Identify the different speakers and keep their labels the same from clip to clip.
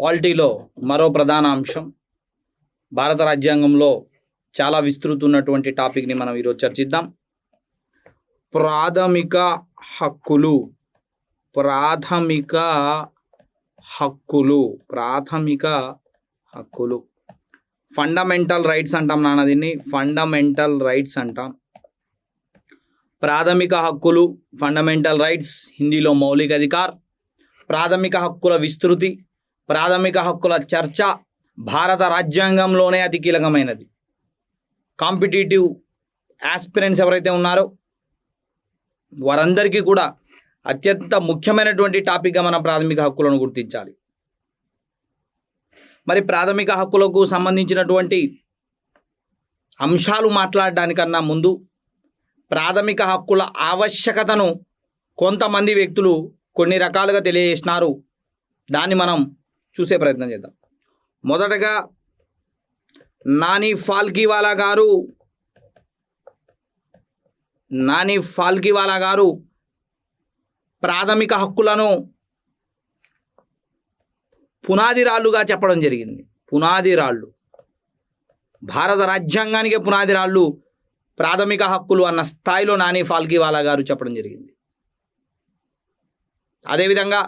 Speaker 1: పాలిటీలో మరో ప్రధాన అంశం భారత రాజ్యాంగంలో చాలా విస్తృతున్నటువంటి టాపిక్ని మనం ఈరోజు చర్చిద్దాం. ప్రాథమిక హక్కులు ప్రాథమిక హక్కులు ప్రాథమిక హక్కులు ఫండమెంటల్ రైట్స్ అంటాం నాన్న, దీన్ని ఫండమెంటల్ రైట్స్ అంటాం. ప్రాథమిక హక్కులు ఫండమెంటల్ రైట్స్, హిందీలో మౌలిక అధికార్. ప్రాథమిక హక్కుల విస్తృతి, ప్రాథమిక హక్కుల చర్చ భారత రాజ్యాంగంలోనే అతి కీలకమైనది. కాంపిటేటివ్ ఆస్పిరెంట్స్ ఎవరైతే ఉన్నారో వారందరికీ కూడా అత్యంత ముఖ్యమైనటువంటి టాపిక్గా మనం ప్రాథమిక హక్కులను గుర్తించాలి. మరి ప్రాథమిక హక్కులకు సంబంధించినటువంటి అంశాలు మాట్లాడడానికన్నా ముందు ప్రాథమిక హక్కుల ఆవశ్యకతను కొంతమంది వ్యక్తులు కొన్ని రకాలుగా తెలియజేసినారు. దాన్ని మనం చూసే ప్రయత్నం చేద్దాం. మొదటగా నాని ఫాల్కీవాలా గారు ప్రాథమిక హక్కులను పునాది రాళ్ళుగా చెప్పడం జరిగింది. పునాది రాళ్ళు, భారత రాజ్యాంగానికి పునాది రాళ్ళు ప్రాథమిక హక్కులు అన్న స్థాయిలో నాని ఫాల్కీవాలా గారు చెప్పడం జరిగింది. అదేవిధంగా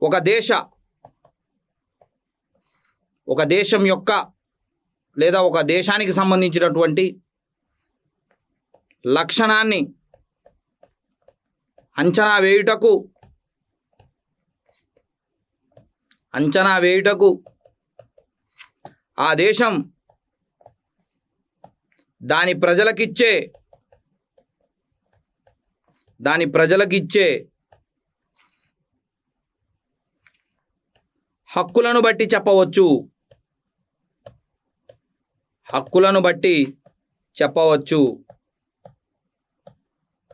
Speaker 1: ఒక దేశం యొక్క లేదా ఒక దేశానికి సంబంధించినటువంటి లక్షణాన్ని అంచనా వేయుటకు ఆ దేశం దాని ప్రజలకిచ్చే హక్కులను బట్టి చెప్పవచ్చు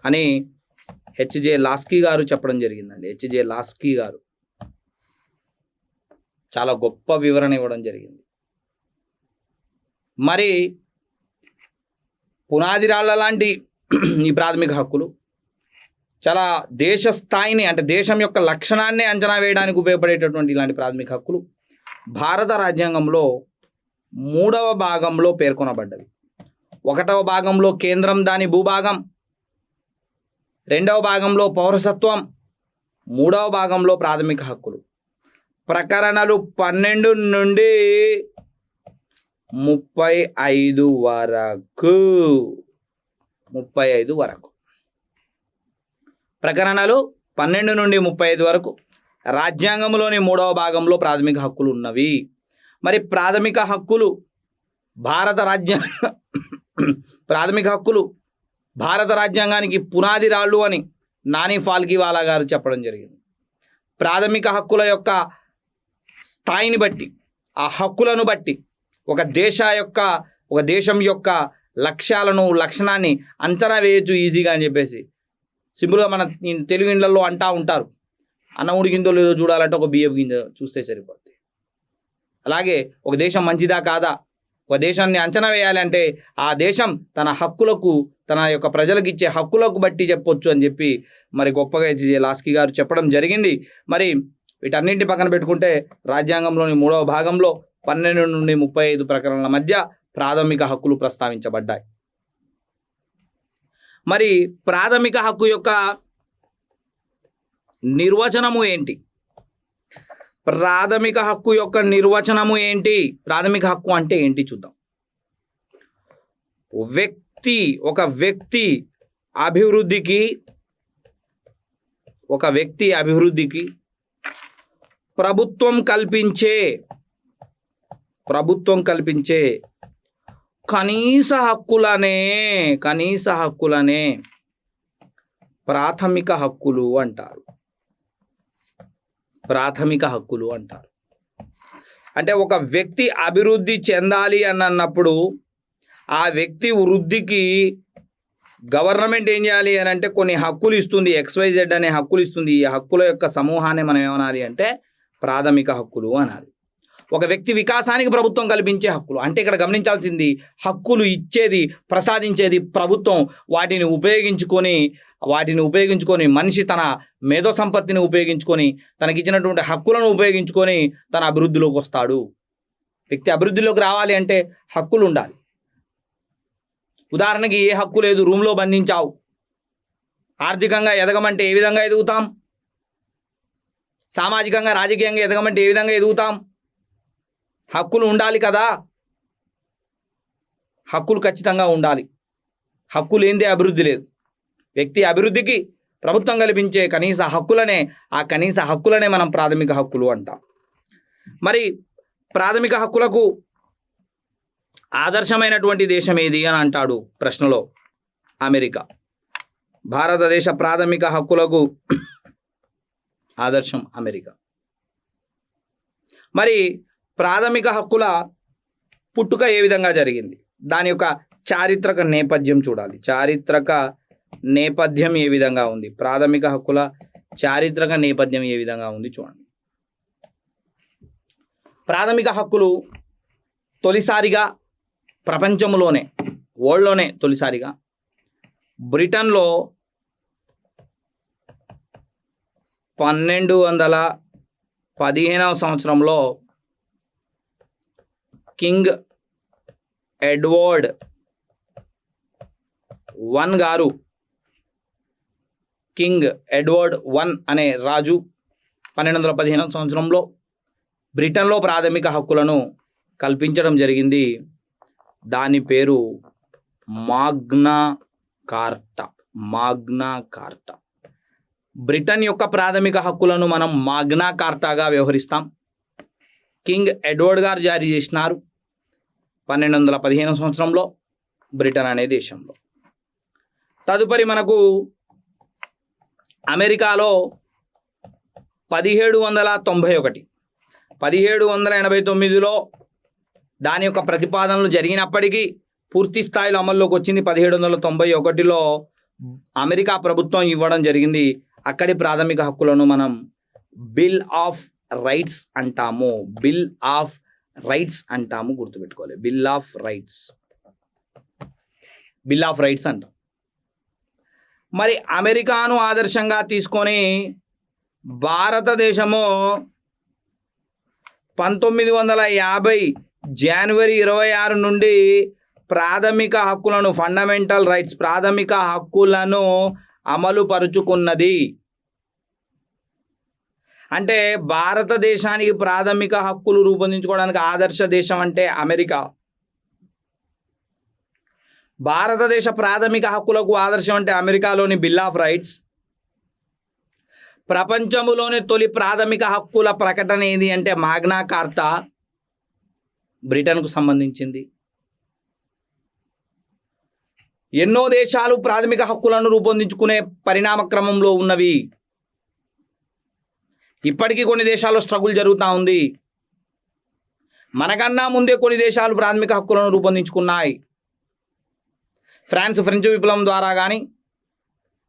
Speaker 1: అని హెచ్జే లాస్కీ గారు చెప్పడం జరిగిందండి. హెచ్జే లాస్కీ గారు చాలా గొప్ప వివరణ ఇవ్వడం జరిగింది. మరి పునాది రాళ్ళ లాంటి ఈ ప్రాథమిక హక్కులు చాలా దేశ స్థాయిని, అంటే దేశం యొక్క లక్షణాన్ని అంచనా వేయడానికి ఉపయోగపడేటటువంటి ఇలాంటి ప్రాథమిక హక్కులు భారత రాజ్యాంగంలో 3వ భాగంలో పేర్కొనబడ్డవి. 1వ భాగంలో కేంద్రం దాని భూభాగం, 2వ భాగంలో పౌరసత్వం, 3వ భాగంలో ప్రాథమిక హక్కులు. ప్రకరణలు 12 నుండి 35 వరకు ప్రకరణలు 12 నుండి 35 వరకు రాజ్యాంగంలోని 3వ భాగంలో ప్రాథమిక హక్కులు ఉన్నవి. మరి ప్రాథమిక హక్కులు భారత రాజ్యాంగానికి పునాది రాళ్ళు అని నాని ఫాల్కీవాలా గారు చెప్పడం జరిగింది. ప్రాథమిక హక్కుల యొక్క స్థాయిని బట్టి, ఆ హక్కులను బట్టి ఒక దేశం యొక్క లక్షణాన్ని అంచనా వేయచ్చు ఈజీగా అని చెప్పేసి సింపుల్గా మన తెలుగు ఇండ్లలో అంటూ ఉంటారు, అన్నం ఉడికిందో లేదో చూడాలంటే ఒక బియ్యం గింజ చూస్తే సరిపోద్ది. అలాగే ఒక దేశం మంచిదా కాదా, ఒక దేశాన్ని అంచనా వేయాలంటే ఆ దేశం తన హక్కులకు, తన యొక్క ప్రజలకు ఇచ్చే హక్కులకు బట్టి చెప్పొచ్చు అని చెప్పి మరి గొప్పగా హెచ్జే లాస్కీ గారు చెప్పడం జరిగింది. మరి వీటన్నింటిని పక్కన పెట్టుకుంటే రాజ్యాంగంలోని 3వ భాగంలో 12 నుండి 35 ప్రకరణల మధ్య ప్రాథమిక హక్కులు ప్రస్తావించబడ్డాయి. మరి ప్రాథమిక హక్కు యొక్క నిర్వచనము ఏంటి? ప్రాథమిక హక్కు అంటే ఏంటి చూద్దాం. ఒక వ్యక్తి అభివృద్ధికి ప్రభుత్వం కల్పించే కనీస హక్కులనే ప్రాథమిక హక్కులు అంటారు. అంటే ఒక వ్యక్తి అభివృద్ధి చెందాలి అన్నప్పుడు ఆ వ్యక్తి వృద్ధికి గవర్నమెంట్ ఏం చేయాలి అని అంటే కొన్ని హక్కులు ఇస్తుంది, XYZ అనే హక్కులు ఇస్తుంది. ఈ హక్కుల యొక్క సమూహాన్ని మనం ఏమనాలి అంటే ప్రాథమిక హక్కులు అనాలి. ఒక వ్యక్తి వికాసానికి ప్రభుత్వం కల్పించే హక్కులు. అంటే ఇక్కడ గమనించాల్సింది, హక్కులు ఇచ్చేది, ప్రసాదించేది ప్రభుత్వం. వాటిని ఉపయోగించుకొని మనిషి తన మేధో సంపత్తిని ఉపయోగించుకొని, తనకిచ్చినటువంటి హక్కులను ఉపయోగించుకొని తన అభివృద్ధిలోకి వస్తాడు. వ్యక్తి అభివృద్ధిలోకి రావాలి అంటే హక్కులు ఉండాలి. ఉదాహరణకి ఏ హక్కు లేదు, రూమ్లో బంధించావు. ఆర్థికంగా ఎదగమంటే ఏ విధంగా ఎదుగుతాం? సామాజికంగా రాజకీయంగా ఎదగమంటే ఏ విధంగా ఎదుగుతాం? హక్కులు ఉండాలి కదా. హక్కులు ఖచ్చితంగా ఉండాలి. హక్కు లేనిదే అభివృద్ధి లేదు. వ్యక్తి అభివృద్ధికి ప్రభుత్వం కల్పించే కనీస హక్కులనే మనం ప్రాథమిక హక్కులు అంటాం. మరి ప్రాథమిక హక్కులకు ఆదర్శమైనటువంటి దేశం ఏది అని అంటాడు ప్రశ్నలో. అమెరికా. భారతదేశ ప్రాథమిక హక్కులకు ఆదర్శం అమెరికా. మరి ప్రాథమిక హక్కుల పుట్టుక ఏ విధంగా జరిగింది, దాని యొక్క చారిత్రక నేపథ్యం చూడాలి. చారిత్రక నేపథ్యం ఏ విధంగా ఉంది, ప్రాథమిక హక్కుల చారిత్రక నేపథ్యం ఏ విధంగా ఉంది చూడండి. ప్రాథమిక హక్కులు తొలిసారిగా ప్రపంచంలోనే, వరల్డ్లోనే తొలిసారిగా బ్రిటన్లో 1215వ సంవత్సరంలో కింగ్ ఎడ్వర్డ్ I అనే రాజు 1215వ సంవత్సరంలో బ్రిటన్లో ప్రాథమిక హక్కులను కల్పించడం జరిగింది. దాని పేరు మాగ్నా కార్టా. బ్రిటన్ యొక్క ప్రాథమిక హక్కులను మనం మాగ్నా కార్టాగా వ్యవహరిస్తాం. కింగ్ ఎడ్వర్డ్ గారు జారీ చేసినారు 1215వ సంవత్సరంలో బ్రిటన్ అనే దేశంలో. తదుపరి మనకు అమెరికాలో 1789లో దాని యొక్క ప్రతిపాదనలు జరిగినప్పటికీ పూర్తి స్థాయిలో అమల్లోకి వచ్చింది 1791లో అమెరికా ప్రభుత్వం ఇవ్వడం జరిగింది. అక్కడి ప్రాథమిక హక్కులను మనం బిల్ ఆఫ్ రైట్స్ అంటాము. గుర్తుపెట్టుకోవాలి. బిల్ ఆఫ్ రైట్స్ అంటాం. మరి అమెరికాను ఆదర్శంగా తీసుకొని భారతదేశము 1950 జనవరి 26 నుండి ప్రాథమిక హక్కులను, ఫండమెంటల్ రైట్స్, ప్రాథమిక హక్కులను అమలు పరుచుకున్నది. అంటే భారతదేశానికి ప్రాథమిక హక్కులు రూపొందించుకోవడానికి ఆదర్శ దేశం అంటే అమెరికా. భారతదేశ ప్రాథమిక హక్కులకు ఆదర్శం అంటే అమెరికాలోని బిల్ ఆఫ్ రైట్స్. ప్రపంచంలోని తొలి ప్రాథమిక హక్కుల ప్రకటన ఏది అంటే మాగ్నా కార్టా, బ్రిటన్కు సంబంధించింది. ఎన్నో దేశాలు ప్రాథమిక హక్కులను రూపొందించుకునే పరిణామ క్రమంలో ఉన్నవి. ఇప్పటికీ కొన్ని దేశాల్లో స్ట్రగుల్ జరుగుతూ ఉంది. మనకన్నా ముందే కొన్ని దేశాలు ప్రాథమిక హక్కులను రూపొందించుకున్నాయి. ఫ్రెంచ్ విప్లవం ద్వారా కానీ,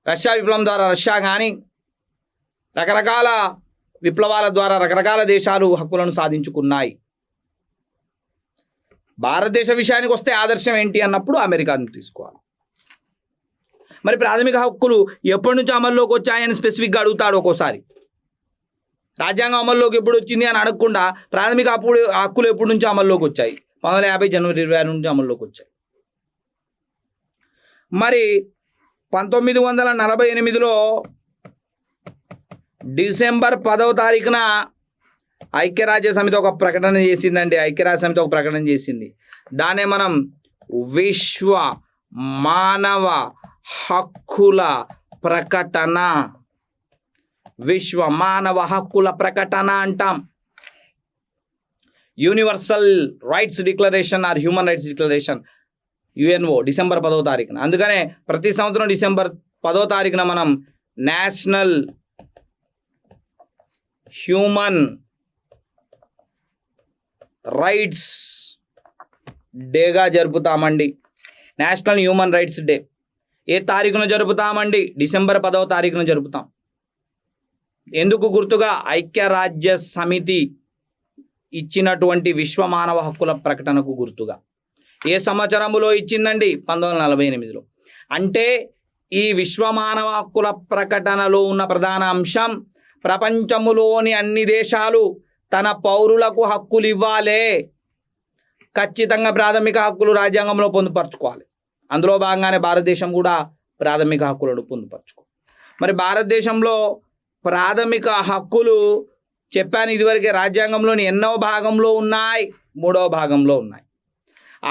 Speaker 1: రష్యా విప్లవం ద్వారా రష్యా కానీ, రకరకాల విప్లవాల ద్వారా రకరకాల దేశాలు హక్కులను సాధించుకున్నాయి. భారతదేశ విషయానికి వస్తే ఆదర్శం ఏంటి అన్నప్పుడు అమెరికాను తీసుకోవాలి. మరి ప్రాథమిక హక్కులు ఎప్పటి నుంచి అమల్లోకి వచ్చాయని స్పెసిఫిక్గా అడుగుతాడు ఒక్కోసారి. రాజ్యాంగం అమల్లోకి ఎప్పుడు వచ్చింది అని అడగకుండా ప్రాథమిక హక్కులు ఎప్పటి నుంచి అమల్లోకి వచ్చాయి? 1950 జనవరి 26 నుంచి అమల్లోకి వచ్చాయి. మరి 1948లో డిసెంబర్ 10వ తారీఖున ఐక్యరాజ్య సమితి ఒక ప్రకటన చేసిందండి. ఐక్యరాజ్య సమితి ఒక ప్రకటన చేసింది. దాన్నే మనం విశ్వ మానవ హక్కుల ప్రకటన, విశ్వ మానవ హక్కుల ప్రకటన అంటాం. Universal rights declaration or human rights declaration, UNO, December 10వ తారీఖున. అందుకనే ప్రతి సంవత్సరం డిసెంబర్ 10వ తారీఖున మనం నేషనల్ హ్యూమన్ రైట్స్ డేగా జరుపుతామండి. నేషనల్ హ్యూమన్ రైట్స్ డే ఏ తారీఖున జరుపుతామండి? డిసెంబర్ 10వ తారీఖున జరుపుతాం. ఎందుకు? గుర్తుగా ఐక్యరాజ్య సమితి ఇచ్చినటువంటి విశ్వ మానవ హక్కుల ప్రకటనకు గుర్తుగా. ఏ సంవత్సరంలో ఇచ్చిందండి? 1948లో. అంటే ఈ విశ్వ మానవ హక్కుల ప్రకటనలో ఉన్న ప్రధాన అంశం, ప్రపంచములోని అన్ని దేశాలు తన పౌరులకు హక్కులు ఇవ్వాలి, ఖచ్చితంగా ప్రాథమిక హక్కులు రాజ్యాంగంలో పొందుపరచుకోవాలి. అందులో భాగంగానే భారతదేశం కూడా ప్రాథమిక హక్కులను పొందుపరచుకోవాలి. మరి భారతదేశంలో ప్రాథమిక హక్కులు చెప్పాను ఇదివరకే, రాజ్యాంగంలోని ఎన్నో భాగంలో ఉన్నాయి? 3వ భాగంలో ఉన్నాయి.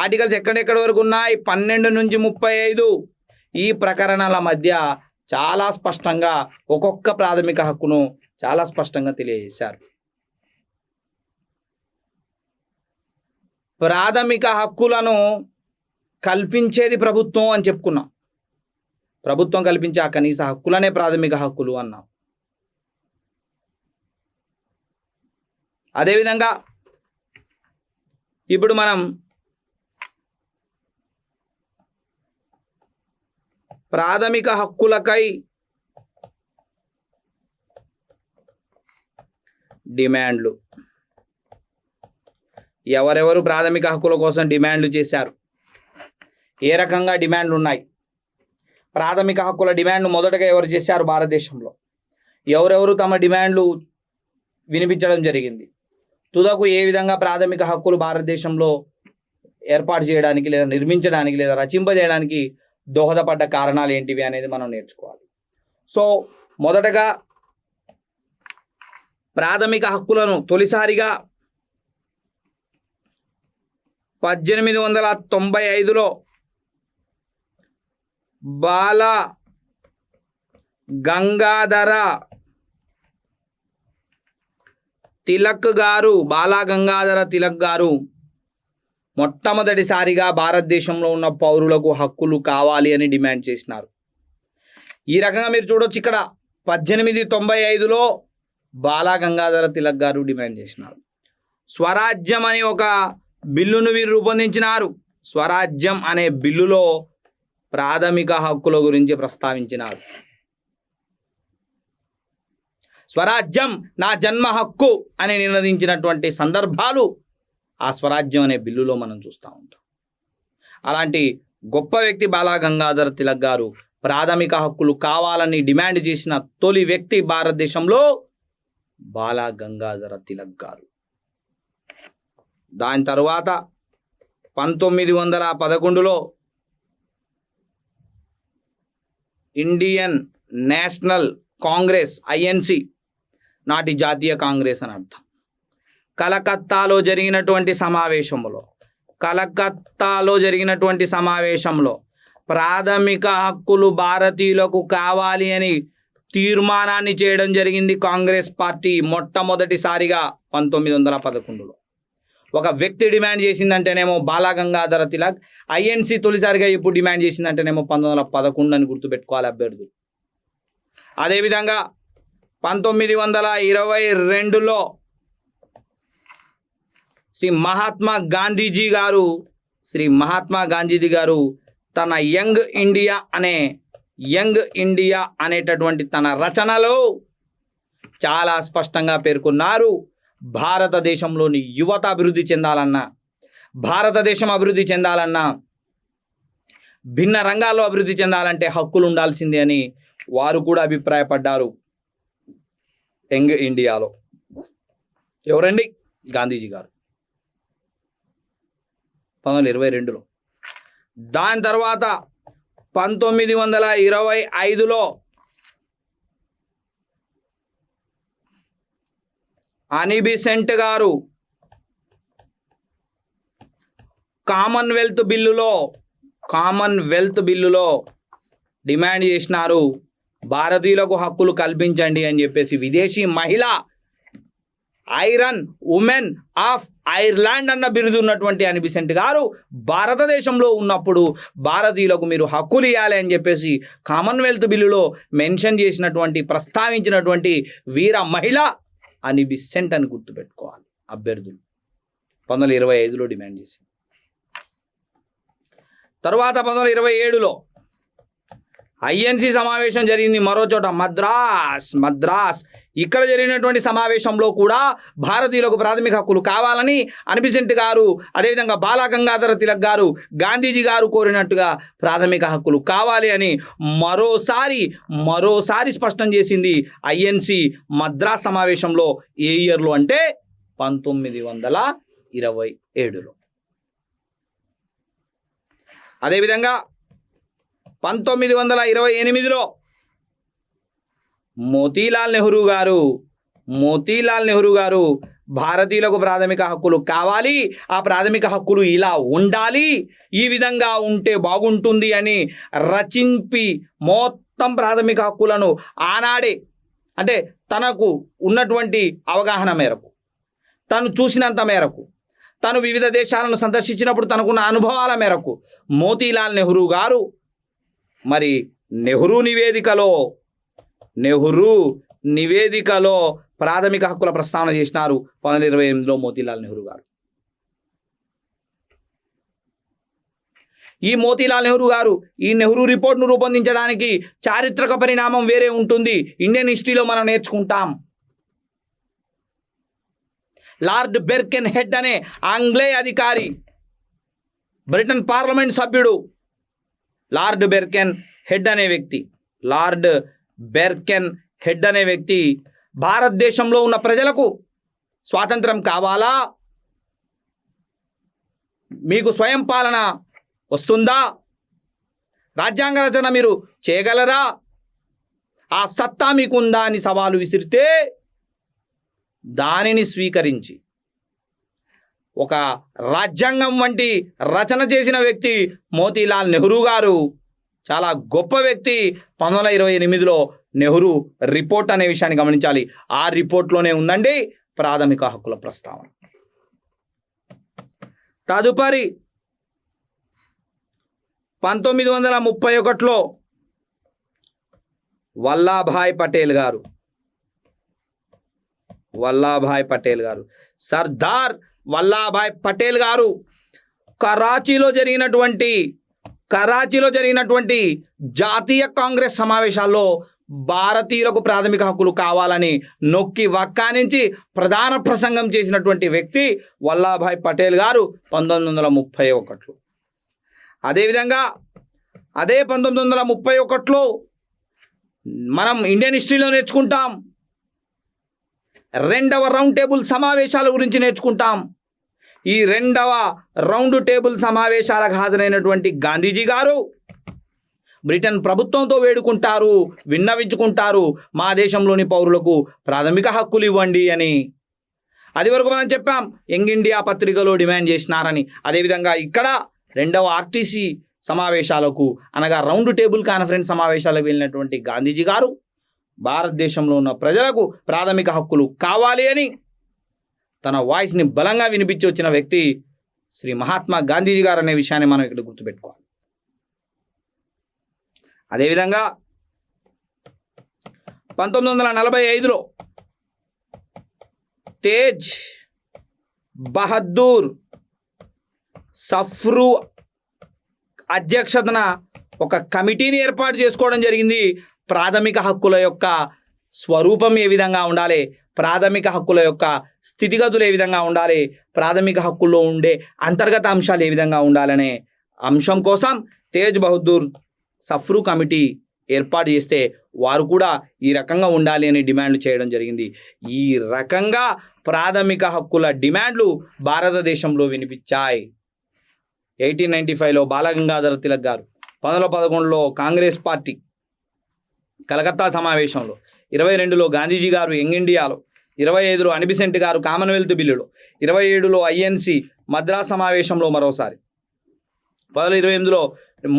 Speaker 1: ఆర్టికల్స్ ఎక్కడెక్కడి వరకు ఉన్నాయి? 12 నుంచి 35. ఈ ప్రకరణల మధ్య చాలా స్పష్టంగా ఒక్కొక్క ప్రాథమిక హక్కును చాలా స్పష్టంగా తెలియజేశారు. ప్రాథమిక హక్కులను కల్పించేది ప్రభుత్వం అని చెప్పుకున్నాం. ప్రభుత్వం కల్పించే ఆ కనీస హక్కులనే ప్రాథమిక హక్కులు అన్నాం. అదేవిధంగా ఇప్పుడు మనం ప్రాథమిక హక్కులకై డిమాండ్లు, ఎవరెవరు ప్రాథమిక హక్కుల కోసం డిమాండ్లు చేశారు, ఏ రకంగా డిమాండ్లు ఉన్నాయి? ప్రాథమిక హక్కుల డిమాండ్లు మొదటగా ఎవరు చేశారు భారతదేశంలో? ఎవరెవరు తమ డిమాండ్లు వినిపించడం జరిగింది? తుదకు ఏ విధంగా ప్రాథమిక హక్కులు భారతదేశంలో ఏర్పాటు చేయడానికి లేదా నిర్మించడానికి లేదా రచింపజేయడానికి దోహదపడ్డ కారణాలు ఏంటివి అనేది మనం నేర్చుకోవాలి. సో మొదటగా ప్రాథమిక హక్కులను తొలిసారిగా 1895లో బాల గంగాధర తిలక్ గారు మొట్టమొదటిసారిగా భారతదేశంలో ఉన్న పౌరులకు హక్కులు కావాలి అని డిమాండ్ చేసినారు. ఈ రకంగా మీరు చూడొచ్చు, ఇక్కడ 1895లో బాల గంగాధర తిలక్ గారు డిమాండ్ చేసినారు. స్వరాజ్యం అనే ఒక బిల్లును వీరు రూపొందించినారు. స్వరాజ్యం అనే బిల్లులో ప్రాథమిక హక్కుల గురించి ప్రస్తావించినారు. స్వరాజ్యం నా జన్మ హక్కు అని నినదించినటువంటి సందర్భాలు ఆ స్వరాజ్యం అనే బిల్లులో మనం చూస్తూ ఉంటాం. అలాంటి గొప్ప వ్యక్తి బాల గంగాధర తిలక్ గారు ప్రాథమిక హక్కులు కావాలని డిమాండ్ చేసిన తొలి వ్యక్తి భారతదేశంలో బాల గంగాధర తిలక్ గారు. దాని తరువాత 1911లో ఇండియన్ నేషనల్ కాంగ్రెస్, ఐఎన్సి, నాటి జాతీయ కాంగ్రెస్ అని అర్థం, కలకత్తాలో జరిగినటువంటి సమావేశంలో ప్రాథమిక హక్కులు భారతీయులకు కావాలి అని తీర్మానాన్ని చేయడం జరిగింది కాంగ్రెస్ పార్టీ మొట్టమొదటిసారిగా 1911లో. ఒక వ్యక్తి డిమాండ్ చేసిందంటేనేమో బాల గంగాధర తిలక్, ఐఎన్సి తొలిసారిగా ఎప్పుడు డిమాండ్ చేసిందంటేనేమో 1911 అని గుర్తుపెట్టుకోవాలి అభ్యర్థులు. అదేవిధంగా 1922లో శ్రీ మహాత్మా గాంధీజీ గారు తన యంగ్ ఇండియా అనేటటువంటి తన రచనలో చాలా స్పష్టంగా పేర్కొన్నారు, భారతదేశంలోని యువత అభివృద్ధి చెందాలన్నా, భారతదేశం అభివృద్ధి చెందాలన్నా, భిన్న రంగాల్లో అభివృద్ధి చెందాలంటే హక్కులు ఉండాల్సిందే అని వారు కూడా అభిప్రాయపడ్డారు. యంగ్ ఇండియాలో ఎవరండి? గాంధీజీ గారు 1922లో. దాని తర్వాత 1925లో అని బెసెంట్ గారు కామన్వెల్త్ బిల్లులో డిమాండ్ చేసినారు, భారతీయులకు హక్కులు కల్పించండి అని చెప్పేసి. విదేశీ మహిళ, ఐరన్ ఉమెన్ ఆఫ్ ఐర్లాండ్ అన్న బిరుదు ఉన్నటువంటి అని బెసెంట్ గారు భారతదేశంలో ఉన్నప్పుడు భారతీయులకు మీరు హక్కులు ఇవ్వాలి అని చెప్పేసి కామన్వెల్త్ బిల్లులో మెన్షన్ చేసినటువంటి, ప్రస్తావించినటువంటి వీర మహిళ అని బెసెంట్ అని గుర్తుపెట్టుకోవాలి అభ్యర్థులు. 1925లో డిమాండ్ చేసింది. తర్వాత 1927లో ఐఎన్సి సమావేశం జరిగింది మరో చోట, మద్రాస్ ఇక్కడ జరిగినటువంటి సమావేశంలో కూడా భారతీయులకు ప్రాథమిక హక్కులు కావాలని అనిబిసెంట్ గారు, అదేవిధంగా బాలా గంగాధర తిలక్ గారు, గాంధీజీ గారు కోరినట్టుగా ప్రాథమిక హక్కులు కావాలి అని మరోసారి స్పష్టం చేసింది ఐఎన్సి మద్రాస్ సమావేశంలో. ఏ ఇయర్లో అంటే 1927లో. అదేవిధంగా 1928లో మోతీలాల్ నెహ్రూ గారు భారతీయులకు ప్రాథమిక హక్కులు కావాలి, ఆ ప్రాథమిక హక్కులు ఇలా ఉండాలి, ఈ విధంగా ఉంటే బాగుంటుంది అని రచింపి మొత్తం ప్రాథమిక హక్కులను ఆనాడే, అంటే తనకు ఉన్నటువంటి అవగాహన మేరకు, తను చూసినంత మేరకు, తను వివిధ దేశాలను సందర్శించినప్పుడు తనకున్న అనుభవాల మేరకు మోతీలాల్ నెహ్రూ గారు మరి నెహ్రూ నివేదికలో ప్రాథమిక హక్కుల ప్రస్తావన చేసినారు 1928లో మోతీలాల్ నెహ్రూ గారు. ఈ మోతీలాల్ నెహ్రూ గారు ఈ నెహ్రూ రిపోర్ట్ను రూపొందించడానికి చారిత్రక పరిణామం వేరే ఉంటుంది. ఇండియన్ హిస్టరీలో మనం నేర్చుకుంటాం. లార్డ్ బెర్కెన్ హెడ్ అనే ఆంగ్లేయ అధికారి, బ్రిటన్ పార్లమెంట్ సభ్యుడు లార్డ్ బెర్కెన్ హెడ్ అనే వ్యక్తి భారతదేశంలో ఉన్న ప్రజలకు స్వాతంత్రం కావాలా, మీకు స్వయం పాలన వస్తుందా, రాజ్యాంగ రచన మీరు చేయగలరా, ఆ సత్తా మీకుందా అని సవాలు విసిరితే దానిని స్వీకరించి ఒక రాజ్యాంగం వంటి రచన చేసిన వ్యక్తి మోతీలాల్ నెహ్రూ గారు. చాలా గొప్ప వ్యక్తి. 1928లో నెహ్రూ రిపోర్ట్ అనే విషయాన్ని గమనించాలి. ఆ రిపోర్ట్లోనే ఉందండి ప్రాథమిక హక్కుల ప్రస్తావన. తదుపరి 1931లో వల్లభాయ్ పటేల్ గారు, సర్దార్ వల్లభాయ్ పటేల్ గారు కరాచీలో జరిగినటువంటి జాతీయ కాంగ్రెస్ సమావేశాల్లో భారతీయులకు ప్రాథమిక హక్కులు కావాలని నొక్కి వక్కానించి ప్రధాన ప్రసంగం చేసినటువంటి వ్యక్తి వల్లభాయ్ పటేల్ గారు 1931లో. అదేవిధంగా అదే 1931లో మనం ఇండియన్ హిస్టరీలో నేర్చుకుంటాం. రెండవ రౌండ్ టేబుల్ సమావేశాల గురించి నేర్చుకుంటాం. ఈ రెండవ రౌండ్ టేబుల్ సమావేశాలకు హాజరైనటువంటి గాంధీజీ గారు బ్రిటన్ ప్రభుత్వంతో విన్నవించుకుంటారు, మా దేశంలోని పౌరులకు ప్రాథమిక హక్కులు ఇవ్వండి అని. అది వరకు మనం చెప్పాం, యంగ్ ఇండియా పత్రికలో డిమాండ్ చేసినారని. అదేవిధంగా ఇక్కడ రెండవ ఆర్టీసీ సమావేశాలకు అనగా రౌండ్ టేబుల్ కాన్ఫరెన్స్ సమావేశాలకు వెళ్ళినటువంటి గాంధీజీ గారు భారతదేశంలో ఉన్న ప్రజలకు ప్రాథమిక హక్కులు కావాలి అని తన వాయిస్ని బలంగా వినిపించి వచ్చిన వ్యక్తి శ్రీ మహాత్మా గాంధీజీ గారు అనే విషయాన్ని మనం ఇక్కడ గుర్తుపెట్టుకోవాలి. అదేవిధంగా 1945లో తేజ్ బహదూర్ సఫ్రూ అధ్యక్షతన ఒక కమిటీని ఏర్పాటు చేసుకోవడం జరిగింది. ప్రాథమిక హక్కుల యొక్క స్వరూపం ఏ విధంగా ఉండాలి, ప్రాథమిక హక్కుల యొక్క స్థితిగతులు ఏ విధంగా ఉండాలి, ప్రాథమిక హక్కుల్లో ఉండే అంతర్గత అంశాలు ఏ విధంగా ఉండాలనే అంశం కోసం తేజ్ బహదూర్ సఫ్రూ కమిటీ ఏర్పాటు చేస్తే వారు కూడా ఈ రకంగా ఉండాలి అని డిమాండ్లు చేయడం జరిగింది. ఈ రకంగా ప్రాథమిక హక్కుల డిమాండ్లు భారతదేశంలో వినిపించాయి. 1895లో బాలగంగాధర తిలక్ గారు, 1911లో కాంగ్రెస్ పార్టీ కలకత్తా సమావేశంలో, 22లో గాంధీజీ గారు యంగ్ ఇండియాలో, 25లో అనిబిసెంట్ గారు కామన్వెల్త్ బిల్లులో, 27లో ఐఎన్సి మద్రాస్ సమావేశంలో మరోసారి, 1928లో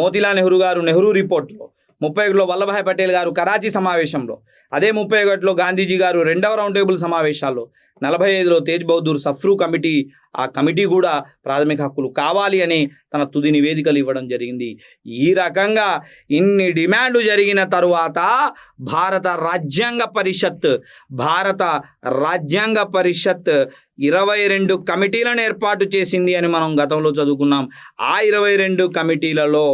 Speaker 1: మోతీలాల్ నెహ్రూ గారు నెహ్రూ రిపోర్ట్లో, 31లో వల్లభాయ్ పటేల్ గారు కరాచీ సమావేశంలో, అదే 31లో గాంధీజీ గారు రెండవ రౌండ్ టేబుల్ సమావేశాల్లో, 45లో తేజ్ బహదూర్ సఫ్రూ కమిటీ, ఆ కమిటీ కూడా ప్రాథమిక హక్కులు కావాలి అని తన తుది నివేదికలు ఇవ్వడం జరిగింది. ఈ రకంగా ఇన్ని డిమాండ్లు జరిగిన తరువాత భారత రాజ్యాంగ పరిషత్ 22 కమిటీలను ఏర్పాటు చేసింది అని మనం గతంలో చదువుకున్నాం. ఆ 22 కమిటీలలో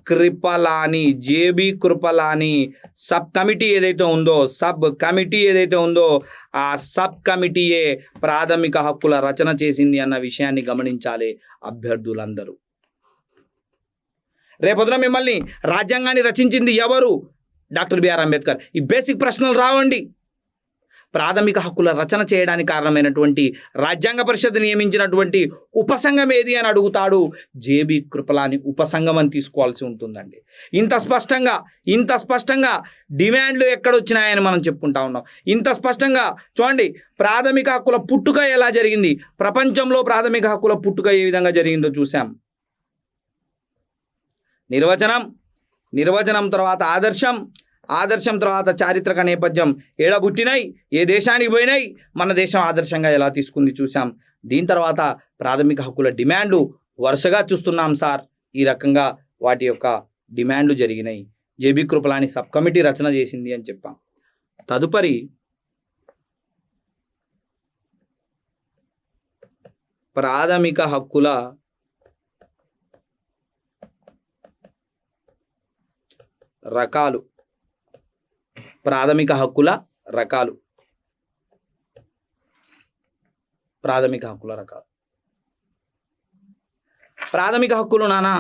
Speaker 1: Kripalani, JB Kripalani sub committee ఏదైతే ఉందో ఆ సబ్ కమిటీయే ప్రాథమిక హక్కుల రచన చేసింది అన్న విషయాన్ని గమనించాలి అభ్యర్థులందరూ. రేపొద్దున మిమ్మల్ని రాజ్యాంగాన్ని రచించింది ఎవరు? Doctor B R Ambedkar. ఈ బేసిక్ ప్రశ్నలు రావండి. ప్రాథమిక హక్కుల రచన చేయడానికి కారణమైనటువంటి రాజ్యాంగ పరిషత్ నియమించినటువంటి ఉపసంఘం ఏది అని అడుగుతాడు. జేబీ కృపలాని ఉపసంఘం అని తీసుకోవాల్సి ఉంటుందండి. ఇంత స్పష్టంగా డిమాండ్లు ఎక్కడొచ్చినాయని మనం చెప్పుకుంటా ఉన్నాం. ఇంత స్పష్టంగా చూడండి, ప్రాథమిక హక్కుల పుట్టుక ఎలా జరిగింది, ప్రపంచంలో ప్రాథమిక హక్కుల పుట్టుక ఏ విధంగా జరిగిందో చూసాం. నిర్వచనం తర్వాత ఆదర్శం తర్వాత చారిత్రక నేపథ్యం, ఏడ పుట్టినాయి, ఏ దేశానికి పోయినాయి, మన దేశం ఆదర్శంగా ఎలా తీసుకుంది చూసాం. దీని తర్వాత ప్రాథమిక హక్కుల డిమాండ్లు వరుసగా చూస్తున్నాం సార్. ఈ రకంగా వాటి యొక్క డిమాండ్లు జరిగినాయి. జేబీ కృపలాని సబ్ కమిటీ రచన చేసింది అని చెప్పాం. తదుపరి ప్రాథమిక హక్కుల రకాలు. ప్రాథమిక హక్కుల రకాలు. ప్రాథమిక హక్కులు నానా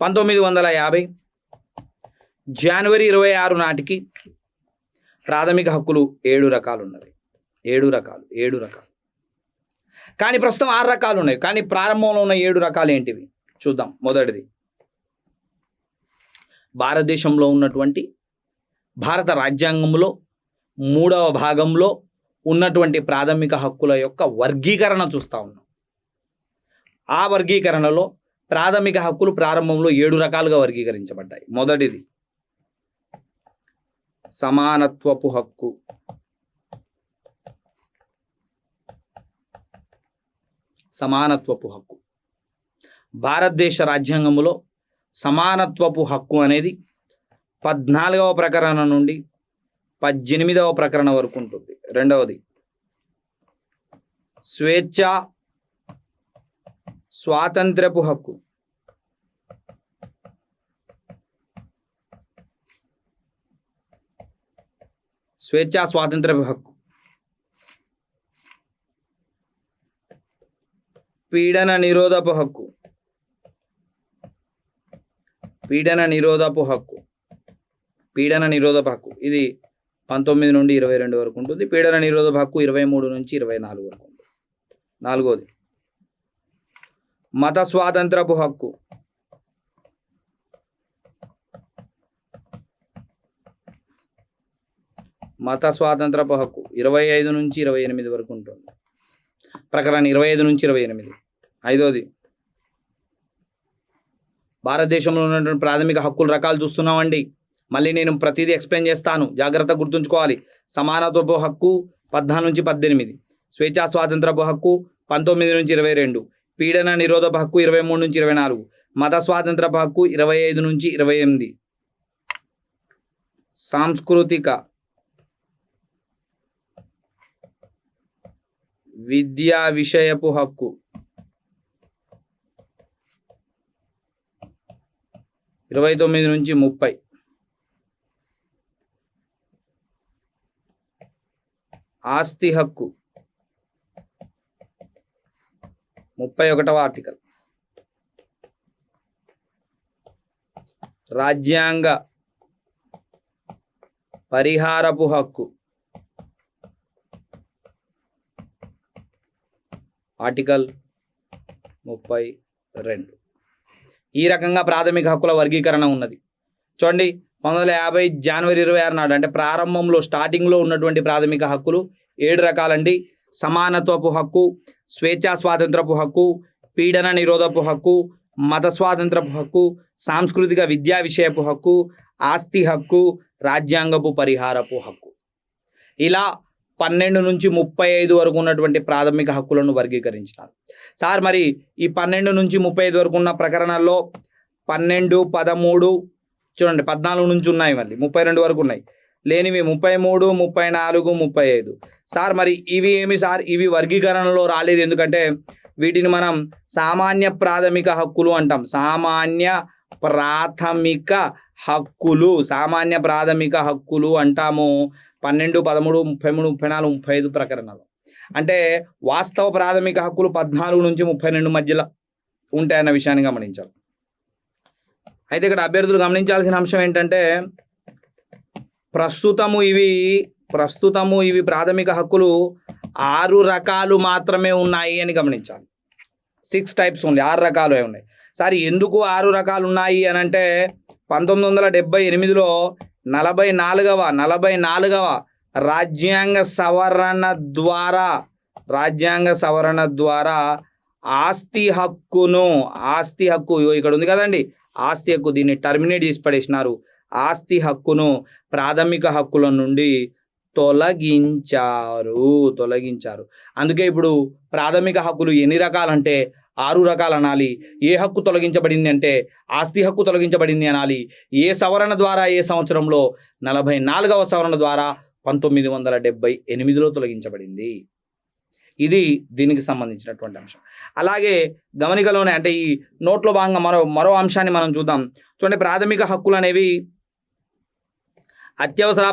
Speaker 1: 1950 జనవరి 26 నాటికి ప్రాథమిక హక్కులు 7 రకాలు ఉన్నవి. 7 రకాలు. కానీ ప్రస్తుతం 6 రకాలు ఉన్నాయి. కానీ ప్రారంభంలో ఉన్న 7 రకాలు ఏంటివి చూద్దాం. మొదటిది, భారతదేశంలో ఉన్నటువంటి భారత రాజ్యాంగంలో 3వ భాగంలో ఉన్నటువంటి ప్రాథమిక హక్కుల యొక్క వర్గీకరణ చూస్తూ ఉన్నాం. ఆ వర్గీకరణలో ప్రాథమిక హక్కులు ప్రారంభంలో 7 రకాలుగా వర్గీకరించబడ్డాయి. మొదటిది సమానత్వపు హక్కు. భారతదేశ రాజ్యాంగంలో సమానత్వపు హక్కు అనేది 14వ ప్రకరణ నుండి 18వ ప్రకరణ వరకు ఉంటుంది. రెండవది స్వాతంత్రపు హక్కు. స్వాతంత్రపు హక్కు. పీడన నిరోధపు హక్కు. ఇది 19 నుండి 22 వరకు ఉంటుంది. పీడన నిరోధపు హక్కు 23 నుంచి 24 వరకు ఉంటుంది. నాలుగోది మత స్వాతంత్రపు హక్కు. మత స్వాతంత్రపు హక్కు 25 నుంచి 28 వరకు ఉంటుంది. ప్రకరణ 25 నుంచి 28. ఐదోది భారతదేశంలో ఉన్నటువంటి ప్రాథమిక హక్కుల రకాలు చూస్తున్నామండి. మళ్ళీ నేను ప్రతిదీ ఎక్స్ప్లెయిన్ చేస్తాను, జాగ్రత్తగా గుర్తుంచుకోవాలి. సమానత్వపు హక్కు 14 నుంచి 18, స్వేచ్ఛా స్వాతంత్రపు హక్కు 19 నుంచి 22, పీడన నిరోధపు హక్కు 23 నుంచి 24, మత స్వాతంత్రపు హక్కు 25 నుంచి 28, సాంస్కృతిక విద్యా విషయపు హక్కు 29 నుంచి 30, ఆస్తి హక్కు 31వ ఆర్టికల్, రాజ్యాంగ పరిహారపు హక్కు ఆర్టికల్ 32. ఈ రకంగా ప్రాథమిక హక్కుల వర్గీకరణ ఉన్నది. చూడండి, 1950 జనవరి 26 నాడు, అంటే ప్రారంభంలో స్టార్టింగ్లో ఉన్నటువంటి ప్రాథమిక హక్కులు 7 రకాలండి. సమానత్వపు హక్కు, స్వేచ్ఛా స్వాతంత్రపు హక్కు, పీడన నిరోధపు హక్కు, మత స్వాతంత్రపు హక్కు, సాంస్కృతిక విద్యా విషయపు హక్కు, ఆస్తి హక్కు, రాజ్యాంగపు పరిహారపు హక్కు. ఇలా 12 నుంచి 35 వరకు ఉన్నటువంటి ప్రాథమిక హక్కులను వర్గీకరించినారు. సార్, మరి ఈ 12 నుంచి 35 వరకు ఉన్న ప్రకరణల్లో 12, 13 చూడండి, 14 నుంచి ఉన్నాయి, మళ్ళీ 32 వరకు ఉన్నాయి. లేనివి 33, 34, 35. సార్, మరి ఇవి ఏమి సార్? ఇవి వర్గీకరణలో రాలేదు. ఎందుకంటే వీటిని మనం సామాన్య ప్రాథమిక హక్కులు అంటాం. సామాన్య ప్రాథమిక హక్కులు, సామాన్య ప్రాథమిక హక్కులు అంటాము 12, 13, 33, 34, 35 ప్రకరణలు. అంటే వాస్తవ ప్రాథమిక హక్కులు 14 నుంచి 32 మధ్యలో ఉంటాయన్న విషయాన్ని గమనించాలి. అయితే ఇక్కడ అభ్యర్థులు గమనించాల్సిన అంశం ఏంటంటే ప్రస్తుతము ఇవి ప్రాథమిక హక్కులు 6 రకాలు మాత్రమే ఉన్నాయి అని గమనించాలి. 6 టైప్స్ ఉంది, 6 రకాలు ఉన్నాయి. సరే ఎందుకు 6 రకాలు ఉన్నాయి అని అంటే 1978లో 44వ రాజ్యాంగ సవరణ ద్వారా ఆస్తి హక్కు ఇక్కడ ఉంది కదండి, ఆస్తి హక్కు, దీన్ని టర్మినేట్ చేసి పడేసినారు. ఆస్తి హక్కును ప్రాథమిక హక్కుల నుండి తొలగించారు. అందుకే ఇప్పుడు ప్రాథమిక హక్కులు ఎన్ని రకాలంటే 6 రకాలు అనాలి. ఏ హక్కు తొలగించబడింది అంటే ఆస్తి హక్కు తొలగించబడింది అనాలి. ఏ సవరణ ద్వారా, ఏ సంవత్సరంలో? 44వ సవరణ ద్వారా 1978లో తొలగించబడింది. ఇది దీనికి సంబంధించినటువంటి అంశం. అలాగే గమనికలోనే అంటే ఈ నోట్లో భాగంగా మరో అంశాన్ని మనం చూద్దాం. చూడండి, ప్రాథమిక హక్కులు అనేవి అత్యవసర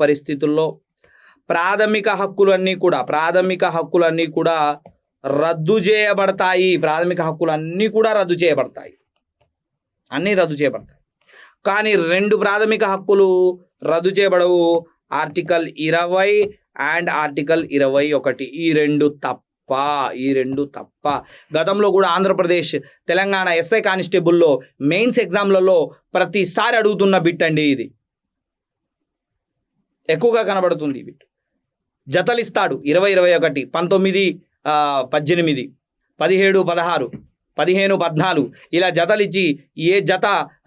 Speaker 1: పరిస్థితుల్లో ప్రాథమిక హక్కులన్నీ కూడా రద్దు చేయబడతాయి. అన్నీ రద్దు చేయబడతాయి. కానీ 2 ప్రాథమిక హక్కులు రద్దు చేయబడవు. Article 20 and article 21. ఈ రెండు తప్ప. గతంలో కూడా ఆంధ్రప్రదేశ్, తెలంగాణ ఎస్ఐ కానిస్టేబుల్లో మెయిన్స్ ఎగ్జామ్లలో ప్రతిసారి అడుగుతున్న బిట్ అండి. ఇది ఎక్కువగా కనబడుతుంది. ఈ బిట్ జతలు ఇస్తాడు. 20, 21, 19, 18, 17, 16, 15, 14 ఇలా జతలు ఇచ్చి ఏ జత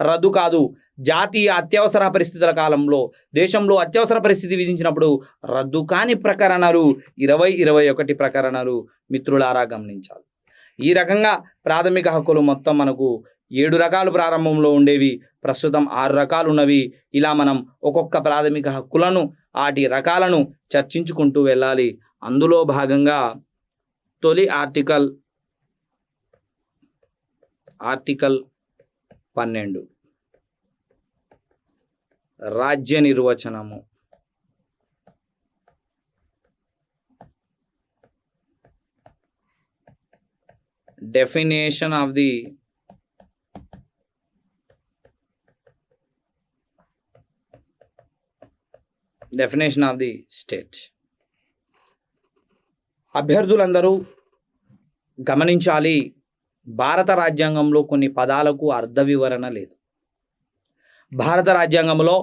Speaker 1: రద్దు కాదు. జాతీయ అత్యవసర పరిస్థితుల కాలంలో దేశంలో అత్యవసర పరిస్థితి విధించినప్పుడు రద్దు కాని ప్రకరణలు 20, 21 ప్రకరణలు మిత్రులారా గమనించాలి. ఈ రకంగా ప్రాథమిక హక్కులు మొత్తం మనకు 7 రకాలు ప్రారంభంలో ఉండేవి, ప్రస్తుతం 6 రకాలు ఉన్నవి. ఇలా మనం ఒక్కొక్క ప్రాథమిక హక్కులను, వాటి రకాలను చర్చించుకుంటూ వెళ్ళాలి. అందులో భాగంగా తొలి ఆర్టికల్ 12 రాజ్య నిర్వచనము. Definition of the state. అభ్యర్థులందరూ గమనించాలి, భారత రాజ్యాంగంలో కొన్ని పదాలకు అర్థ వివరణ లేదు. భారత రాజ్యాంగంలో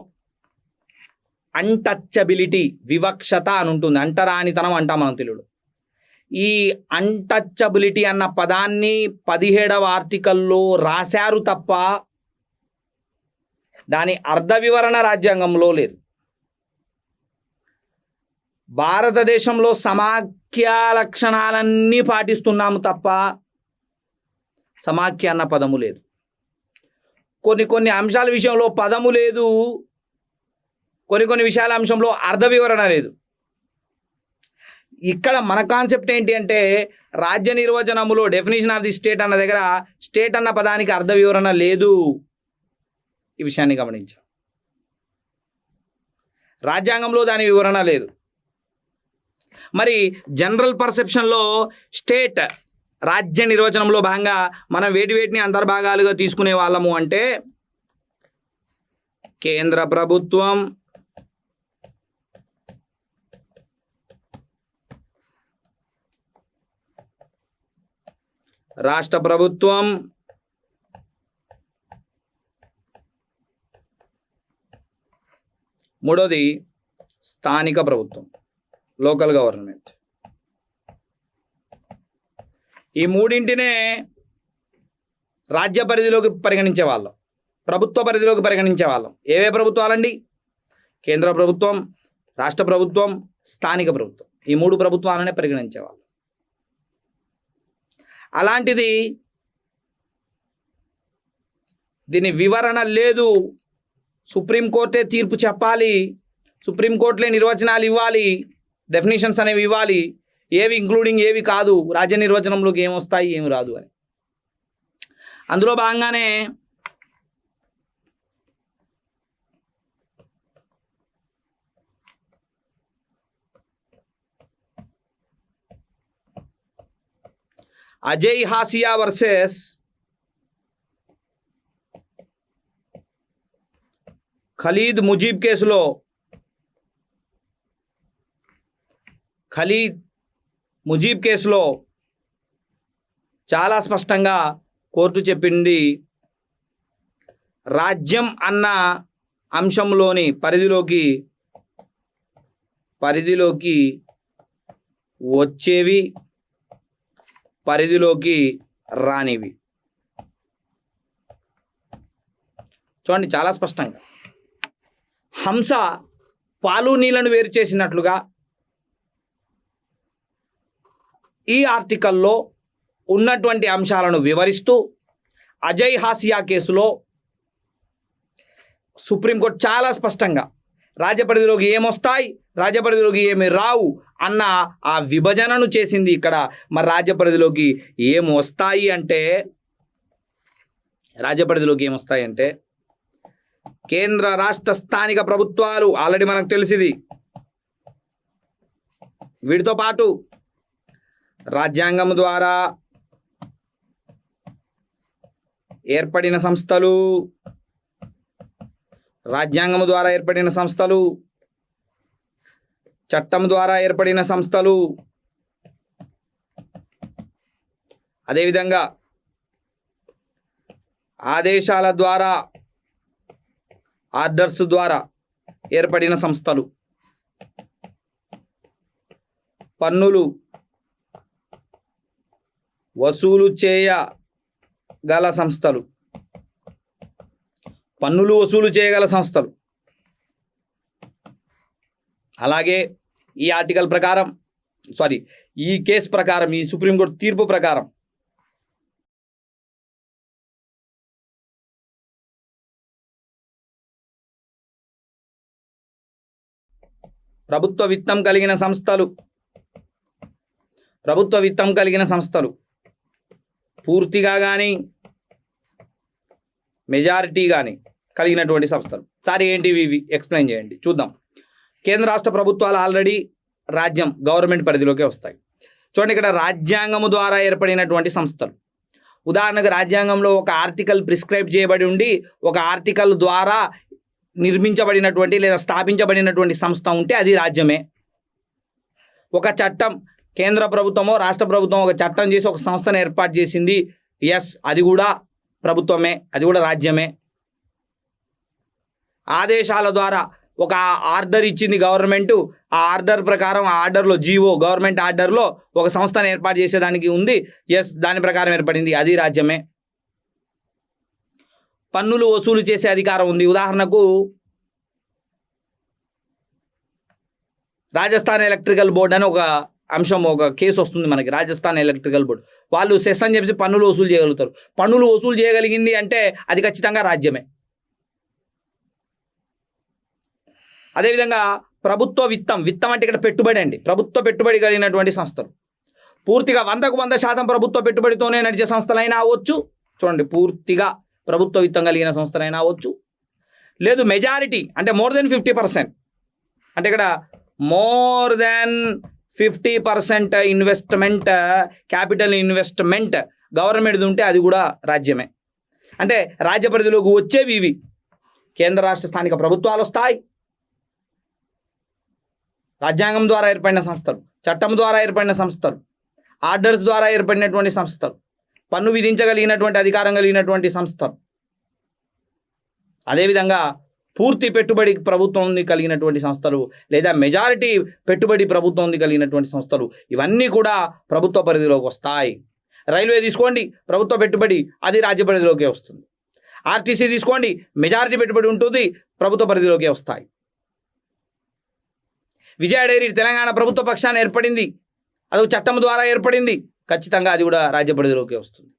Speaker 1: అన్టచబిలిటీ, వివక్షత అని ఉంటుంది. అంటరానితనం అంటాం మనం తెలుగులో. ఈ అన్టచబిలిటీ అన్న పదాన్ని 17వ ఆర్టికల్లో రాశారు తప్ప దాని అర్థ వివరణ రాజ్యాంగంలో లేదు. భారతదేశంలో సమాఖ్య లక్షణాలన్నీ పాటిస్తున్నాము తప్ప సమాఖ్య అన్న పదము లేదు. కొన్ని అంశాల విషయంలో పదము లేదు, కొన్ని విషయాల అంశంలో అర్థ వివరణ లేదు. ఇక్కడ మన కాన్సెప్ట్ ఏంటి అంటే రాజ్య నిర్వచనములో డెఫినేషన్ ఆఫ్ ది స్టేట్ అన్న దగ్గర స్టేట్ అన్న పదానికి అర్థ వివరణ లేదు. ఈ విషయాన్ని గమనించాలి. రాజ్యాంగంలో దాని వివరణ లేదు. మరి జనరల్ పర్సెప్షన్లో స్టేట్ రాజ్య నిర్వచనంలో భాగంగా మనం వేటిని అంతర్భాగాలుగా తీసుకునే వాళ్ళము అంటే కేంద్ర ప్రభుత్వం, రాష్ట్ర ప్రభుత్వం, మూడోది స్థానిక ప్రభుత్వం, లోకల్ గవర్నమెంట్. ఈ మూడింటినే రాజ్య పరిధిలోకి పరిగణించే వాళ్ళం, ప్రభుత్వ పరిధిలోకి పరిగణించే వాళ్ళం. ఏవే ప్రభుత్వాలండి? కేంద్ర ప్రభుత్వం, రాష్ట్ర ప్రభుత్వం, స్థానిక ప్రభుత్వం. ఈ 3 ప్రభుత్వాలనే పరిగణించేవాళ్ళం. అలాంటిది దీని వివరణ లేదు. సుప్రీంకోర్టే తీర్పు చెప్పాలి, సుప్రీంకోర్టులే నిర్వచనాలు ఇవ్వాలి, డెఫినేషన్స్ అనేవి ఇవ్వాలి. ఏవి ఇంక్లూడింగ్ ఏవి కాదు, రాజ్య నిర్వచనంలోకి ఏమొస్తాయి ఏమి రాదు అని. అందులో భాగంగానే అజయ్ హాసియా వర్సెస్ ఖలీద్ ముజీబ్ కేసులో చాలా స్పష్టంగా కోర్టు చెప్పింది, రాజ్యం అన్న అంశంలోని పరిధిలోకి వచ్చేవి, పరిధిలోకి రానివి. చూడండి చాలా స్పష్టంగా హంస పాలు నీళ్లను వేరు చేసినట్లుగా ఈ ఆర్టికల్లో ఉన్నటువంటి అంశాలను వివరిస్తూ అజయ్ హాసియా కేసులో సుప్రీంకోర్టు చాలా స్పష్టంగా రాజ్యపరిధిలోకి ఏమొస్తాయి, రాజ్యపరిధిలోకి ఏమి రావు అన్న ఆ విభజనను చేసింది. ఇక్కడ మరి రాజ్యపరిధిలోకి ఏమొస్తాయి అంటే కేంద్ర రాష్ట్ర స్థానిక ప్రభుత్వాలు ఆల్రెడీ మనకు తెలిసింది. వీటితో పాటు రాజ్యాంగం ద్వారా ఏర్పడిన సంస్థలు, చట్టం ద్వారా ఏర్పడిన సంస్థలు, అదేవిధంగా ఆదేశాల ద్వారా, ఆర్డర్స్ ద్వారా ఏర్పడిన సంస్థలు, పన్నులు వసూలు చేయగల సంస్థలు, అలాగే ఈ ఆర్టికల్ ప్రకారం ఈ కేసు ప్రకారం, ఈ సుప్రీంకోర్టు తీర్పు ప్రకారం ప్రభుత్వ విత్తం కలిగిన సంస్థలు పూర్తిగా కానీ మెజారిటీ కానీ కలిగినటువంటి సంస్థలు. సార్ ఏంటివి ఇవి ఎక్స్ప్లెయిన్ చేయండి, చూద్దాం. కేంద్ర రాష్ట్ర ప్రభుత్వాలు ఆల్రెడీ గవర్నమెంట్ పరిధిలోకి వస్తాయి. చూడండి, ఇక్కడ రాజ్యాంగము ద్వారా ఏర్పడినటువంటి సంస్థలు. ఉదాహరణకు రాజ్యాంగంలో ఒక ఆర్టికల్ ప్రిస్క్రైబ్ చేయబడి ఉండి ఒక ఆర్టికల్ ద్వారా నిర్మించబడినటువంటి లేదా స్థాపించబడినటువంటి సంస్థ ఉంటే అది రాజ్యమే. ఒక చట్టం కేంద్ర ప్రభుత్వమో రాష్ట్ర ప్రభుత్వం ఒక చట్టం చేసి ఒక సంస్థను ఏర్పాటు చేసింది, అది కూడా ప్రభుత్వమే, అది కూడా రాజ్యమే. ఆదేశాల ద్వారా ఒక ఆర్డర్ ఇచ్చింది గవర్నమెంట్, ఆ ఆర్డర్ ప్రకారం ఆ ఆర్డర్లో గవర్నమెంట్ ఆర్డర్లో ఒక సంస్థను ఏర్పాటు చేసేదానికి ఉంది, దాని ప్రకారం ఏర్పడింది, అది రాజ్యమే. పన్నులు వసూలు చేసే అధికారం ఉంది. ఉదాహరణకు రాజస్థాన్ ఎలక్ట్రికల్ బోర్డు అని ఒక అంశం, ఒక కేసు వస్తుంది మనకి. రాజస్థాన్ ఎలక్ట్రికల్ బోర్డు వాళ్ళు సెస్ అని చెప్పి పన్నులు వసూలు చేయగలుగుతారు. పన్నులు వసూలు చేయగలిగింది అంటే అది ఖచ్చితంగా రాజ్యమే. అదేవిధంగా ప్రభుత్వ విత్తం అంటే ఇక్కడ పెట్టుబడి అండి. ప్రభుత్వ పెట్టుబడి కలిగినటువంటి సంస్థలు పూర్తిగా 100% ప్రభుత్వ పెట్టుబడితోనే నడిచే సంస్థలైనా అవ్వచ్చు. చూడండి, పూర్తిగా ప్రభుత్వ విత్తం కలిగిన సంస్థలైనా అవ్వచ్చు. లేదు మెజారిటీ అంటే మోర్ దెన్ 50%, అంటే ఇక్కడ more than 50% investment, capital investment గవర్నమెంట్ది ఉంటే అది కూడా రాజ్యమే. అంటే రాజ్య పరిధిలోకి వచ్చేవి ఇవి. కేంద్ర రాష్ట్ర స్థానిక ప్రభుత్వాలు వస్తాయి, రాజ్యాంగం ద్వారా ఏర్పడిన సంస్థలు, చట్టం ద్వారా ఏర్పడిన సంస్థలు, ఆర్డర్స్ ద్వారా ఏర్పడినటువంటి సంస్థలు, పన్ను విధించగలిగినటువంటి అధికారం కలిగినటువంటి సంస్థలు, అదేవిధంగా పూర్తి పెట్టుబడి ప్రభుత్వం కలిగినటువంటి సంస్థలు లేదా మెజారిటీ పెట్టుబడి ప్రభుత్వం కలిగినటువంటి సంస్థలు, ఇవన్నీ కూడా ప్రభుత్వ పరిధిలోకి వస్తాయి. రైల్వే తీసుకోండి, ప్రభుత్వ పెట్టుబడి, అది రాజ్య పరిధిలోకి వస్తుంది. ఆర్టీసీ తీసుకోండి, మెజారిటీ పెట్టుబడి ఉంటుంది, ప్రభుత్వ పరిధిలోకి వస్తాయి. విజయ డైరీ తెలంగాణ ప్రభుత్వ పక్షాన ఏర్పడింది, అది చట్టం ద్వారా ఏర్పడింది, ఖచ్చితంగా అది కూడా రాజ్య పరిధిలోకి వస్తుంది.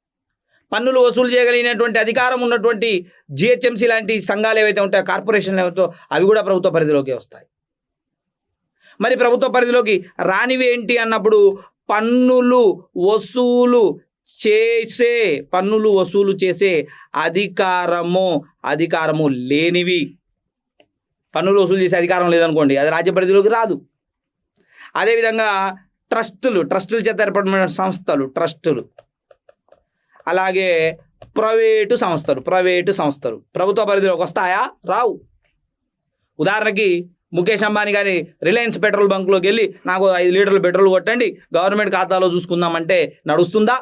Speaker 1: పన్నులు వసూలు చేయగలిగినటువంటి అధికారం ఉన్నటువంటి జిహెచ్ఎంసీ లాంటి సంఘాలు ఏవైతే ఉంటాయో, కార్పొరేషన్లు ఏవైతే, అవి కూడా ప్రభుత్వ పరిధిలోకి వస్తాయి. మరి ప్రభుత్వ పరిధిలోకి రానివి ఏంటి అన్నప్పుడు పన్నులు వసూలు చేసే అధికారము లేనివి. పన్నులు వసూలు చేసే అధికారం లేదనుకోండి, అది రాజ్య పరిధిలోకి రాదు. అదేవిధంగా ట్రస్టుల చేత ఏర్పడిన సంస్థలు, ట్రస్టులు, అలాగే ప్రైవేటు సంస్థలు ప్రభుత్వ పరిధిలోకి వస్తాయా? రావు. ఉదాహరణకి ముఖేష్ అంబానీ గారి రిలయన్స్ పెట్రోల్ బంక్లోకి వెళ్ళి నాకు 5 లీటర్లు పెట్రోల్ కొట్టండి, గవర్నమెంట్ ఖాతాలో చూసుకుందామంటే నడుస్తుందా?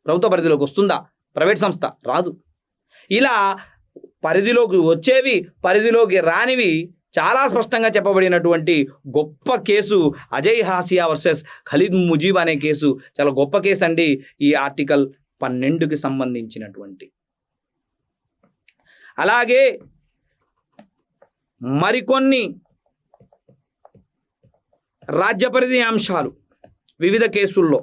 Speaker 1: ప్రభుత్వ పరిధిలోకి వస్తుందా? ప్రైవేట్ సంస్థ రాదు. ఇలా పరిధిలోకి వచ్చేవి, పరిధిలోకి రానివి చాలా స్పష్టంగా చెప్పబడినటువంటి గొప్ప కేసు అజయ్ హాసియా వర్సెస్ ఖలీద్ ముజీబ్ అనే కేసు. చాలా గొప్ప కేసు అండి ఈ ఆర్టికల్ 12కి సంబంధించినటువంటి. అలాగే మరికొన్ని రాజ్య పరిధి అంశాలు వివిధ కేసుల్లో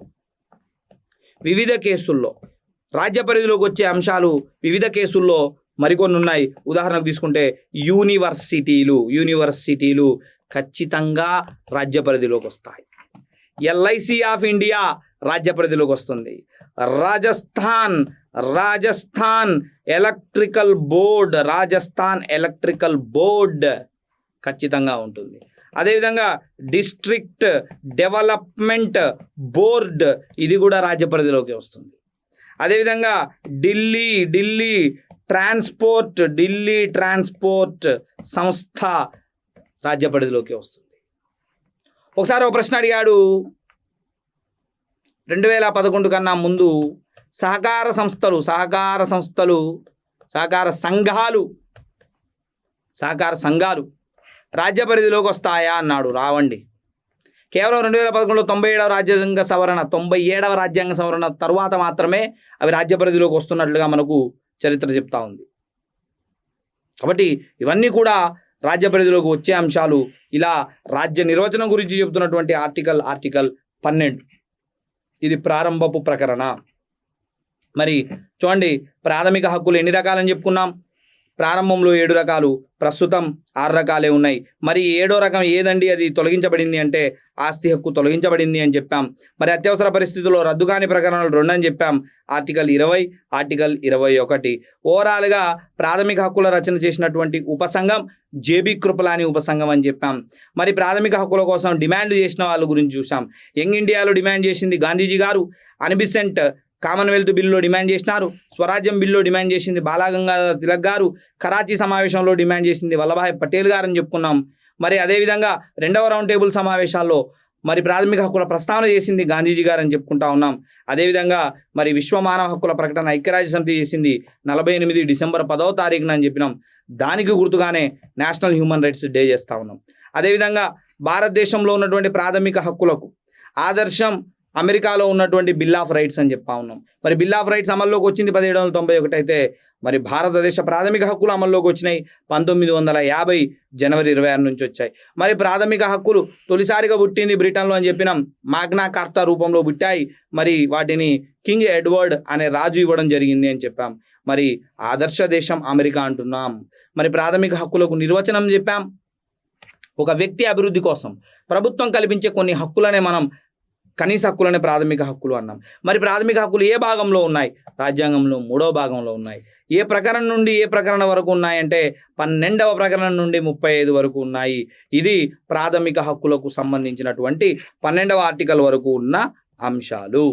Speaker 1: రాజ్య పరిధిలోకి వచ్చే అంశాలు వివిధ కేసుల్లో మరికొన్ని ఉన్నాయి. ఉదాహరణకు తీసుకుంటే యూనివర్సిటీలు ఖచ్చితంగా రాజ్య పరిధిలోకి వస్తాయి. ఎల్ఐసి ఆఫ్ ఇండియా రాజ్య పరిధిలోకి వస్తుంది. రాజస్థాన్ ఎలక్ట్రికల్ బోర్డ్ ఖచ్చితంగా ఉంటుంది. అదేవిధంగా డిస్ట్రిక్ట్ డెవలప్మెంట్ బోర్డ్ ఇది కూడా రాజ్య పరిధిలోకి వస్తుంది. అదేవిధంగా ఢిల్లీ ట్రాన్స్పోర్ట్ సంస్థ రాజ్య పరిధిలోకి వస్తుంది. ఒకసారి ఒక ప్రశ్న అడిగాడు, 2011 కన్నా ముందు సహకార సంఘాలు రాజ్య పరిధిలోకి వస్తాయా అన్నాడు. రావండి. కేవలం 2011లో 97వ రాజ్యాంగ సవరణ తర్వాత మాత్రమే అవి రాజ్య పరిధిలోకి వస్తున్నట్లుగా మనకు చరిత్ర చెప్తా ఉంది. కాబట్టి ఇవన్నీ కూడా రాజ్య పరిధిలోకి వచ్చే అంశాలు. ఇలా రాజ్య నిర్వచనం గురించి చెబుతున్నటువంటి ఆర్టికల్ 12 ఇది ప్రారంభపు ప్రకరణ. మరి చూడండి, ప్రాథమిక హక్కులు ఎన్ని రకాలని చెప్పుకున్నాం? ప్రారంభంలో 7 రకాలు, ప్రస్తుతం 6 రకాలే ఉన్నాయి. మరి 7వ రకం ఏదండి? అది తొలగించబడింది అంటే ఆస్తి హక్కు తొలగించబడింది అని చెప్పాం. మరి అత్యవసర పరిస్థితుల్లో రద్దు కాని ప్రకరణలు 2 అని చెప్పాం, ఆర్టికల్ 20, ఆర్టికల్ 21. ఓవరాల్గా ప్రాథమిక హక్కుల రచన చేసినటువంటి ఉపసంఘం జేబీ కృపలాని ఉపసంఘం అని చెప్పాం. మరి ప్రాథమిక హక్కుల కోసం డిమాండ్ చేసిన వాళ్ళ గురించి చూసాం. యంగ్ ఇండియాలో డిమాండ్ చేసింది గాంధీజీ గారు, అన్బిసెంట్ కామన్వెల్త్ బిల్లులో డిమాండ్ చేసినారు, స్వరాజ్యం బిల్లులో డిమాండ్ చేసింది బాలగంగాధర తిలక్ గారు, కరాచీ సమావేశంలో డిమాండ్ చేసింది వల్లభాయ్ పటేల్ గారు అని చెప్పుకున్నాం. మరి అదేవిధంగా 2వ రౌండ్ టేబుల్ సమావేశాల్లో మరి ప్రాథమిక హక్కుల ప్రస్తావన చేసింది గాంధీజీ గారు అని చెప్పుకుంటా ఉన్నాం. అదేవిధంగా మరి విశ్వ మానవ హక్కుల ప్రకటన ఐక్యరాజ్య సమితి చేసింది 48 డిసెంబర్ 10వ తారీఖున అని చెప్పినాం. దానికి గుర్తుగానే నేషనల్ హ్యూమన్ రైట్స్ డే చేస్తూ ఉన్నాం. అదేవిధంగా భారతదేశంలో ఉన్నటువంటి ప్రాథమిక హక్కులకు ఆదర్శం అమెరికాలో ఉన్నటువంటి బిల్ ఆఫ్ రైట్స్ అని చెప్తా ఉన్నాం. మరి బిల్ ఆఫ్ రైట్స్ అమల్లోకి వచ్చింది 1791 అయితే మరి భారతదేశ ప్రాథమిక హక్కులు అమల్లోకి వచ్చినాయి 1950 జనవరి 26 నుంచి వచ్చాయి. మరి ప్రాథమిక హక్కులు తొలిసారిగా పుట్టింది బ్రిటన్లో అని చెప్పినాం. మాగ్నా కార్టా రూపంలో పుట్టాయి. మరి వాటిని కింగ్ ఎడ్వర్డ్ అనే రాజు ఇవ్వడం జరిగింది అని చెప్పాం. మరి ఆదర్శ దేశం అమెరికా అంటున్నాం. మరి ప్రాథమిక హక్కులకు నిర్వచనం చెప్పాం. ఒక వ్యక్తి అభివృద్ధి కోసం ప్రభుత్వం కల్పించే కొన్ని హక్కులనే మనం కనీస హక్కులనే ప్రాథమిక హక్కులు అన్నాం. మరి ప్రాథమిక హక్కులు ఏ భాగంలో ఉన్నాయి? రాజ్యాంగంలో 3వ భాగంలో ఉన్నాయి. ఏ ప్రకరణ నుండి ఏ ప్రకరణ వరకు ఉన్నాయంటే 12వ ప్రకరణం నుండి 35 వరకు ఉన్నాయి. ఇది ప్రాథమిక హక్కులకు సంబంధించినటువంటి 12వ ఆర్టికల్ వరకు ఉన్న అంశాలు.